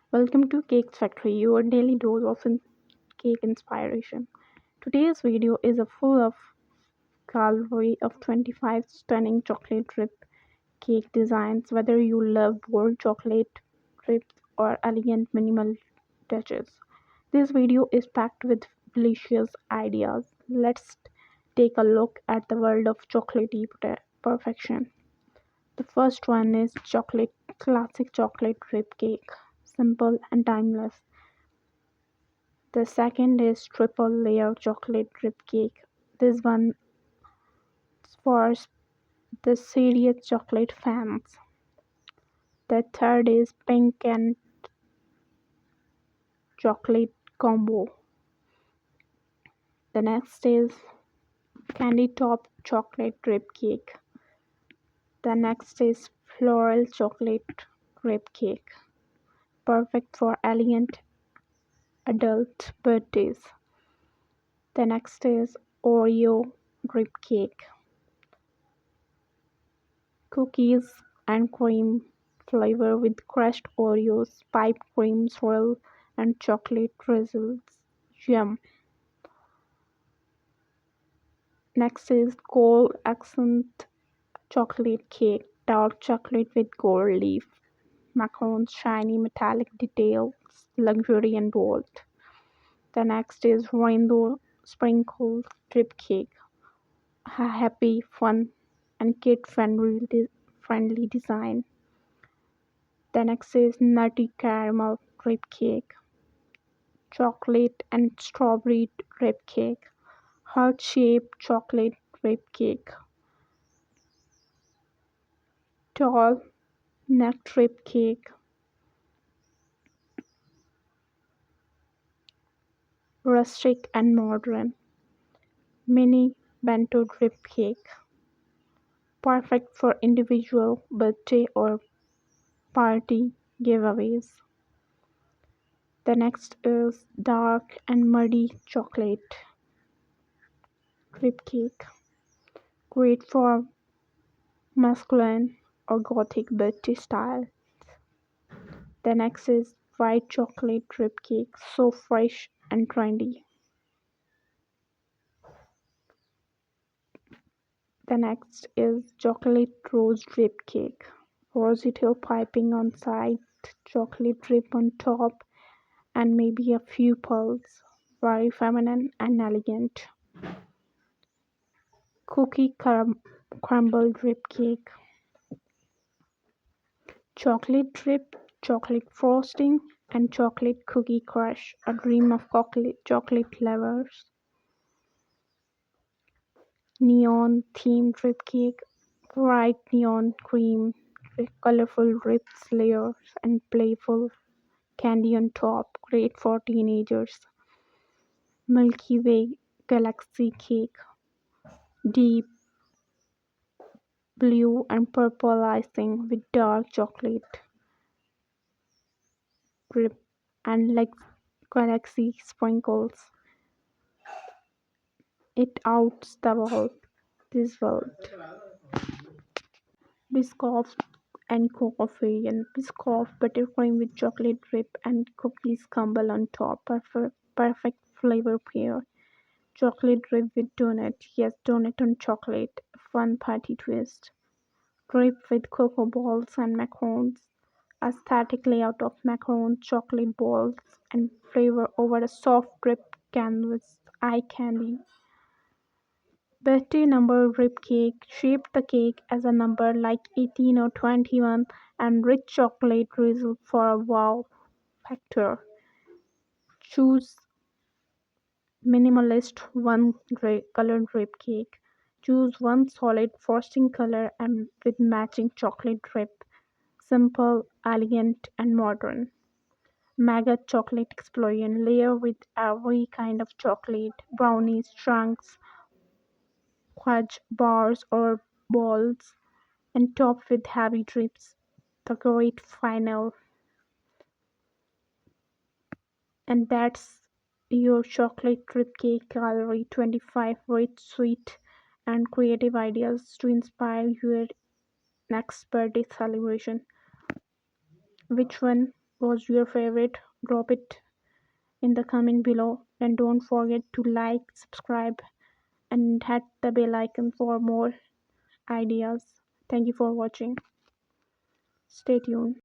Welcome to Cake Factory, your daily dose of cake inspiration. Today's video is a full of gallery of 25 stunning chocolate drip cake designs. Whether you love bold chocolate drips or elegant minimal touches, this video is packed with delicious ideas. Let's take a look at the world of chocolatey perfection. The first one is chocolate classic chocolate drip cake, simple and timeless. The second is triple layer chocolate drip cake. This one is for the serious chocolate fans. The third is pink and chocolate combo. The next is candy top chocolate drip cake. The next is floral chocolate drip cake, perfect for elegant adult birthdays. The next is Oreo drip cake, cookies and cream flavor with crushed Oreos, piped cream swirl, and chocolate drizzles. Yum. Next is gold accent chocolate cake, dark chocolate with gold leaf, macarons, shiny metallic details, luxury and bold. The next is rainbow sprinkle drip cake, a happy, fun, and kid friendly design. The next is nutty caramel drip cake, chocolate and strawberry drip cake, heart-shaped chocolate drip cake, tall neck drip cake, rustic and modern, mini bento drip cake, perfect for individual birthday or party giveaways. The next is dark and muddy chocolate drip cake, great for masculine or gothic birthday style. The next is white chocolate drip cake, so fresh and trendy. The next is chocolate rose drip cake, versatile piping on side, chocolate drip on top, and maybe a few pearls. Very feminine and elegant. Cookie crumble drip cake, chocolate drip, chocolate frosting, and chocolate cookie crush, a dream of chocolate lovers. Neon themed drip cake, bright neon cream, colorful drips, layers, and playful candy on top, great for teenagers. Milky Way galaxy cake, deep blue and purple icing with dark chocolate drip and like galaxy sprinkles. It outs the world. This world. Biscoff and coffee and Biscoff buttercream with chocolate drip and cookies crumble on top. Perfect flavor pair. Chocolate drip with donut. Yes, donut on chocolate. Fun party twist. Drip with cocoa balls and macarons. Aesthetic layout of macaron chocolate balls and flavor over a soft drip canvas. Eye candy. Birthday number drip cake. Shape the cake as a number like 18 or 21 and rich chocolate drizzle for a wow factor. Choose minimalist one color drip cake. Choose one solid frosting color and with matching chocolate drip. Simple, elegant, and modern. Mega chocolate explosion. Layer with every kind of chocolate. Brownies, chunks, fudge bars or balls, and top with heavy drips. The great final. And that's your chocolate drip cake gallery 25 rich, sweet, and creative ideas to inspire your next birthday celebration. Which one was your favorite? Drop it in the comment below, and don't forget to like, subscribe, and hit the bell icon for more ideas. Thank you for watching. Stay tuned.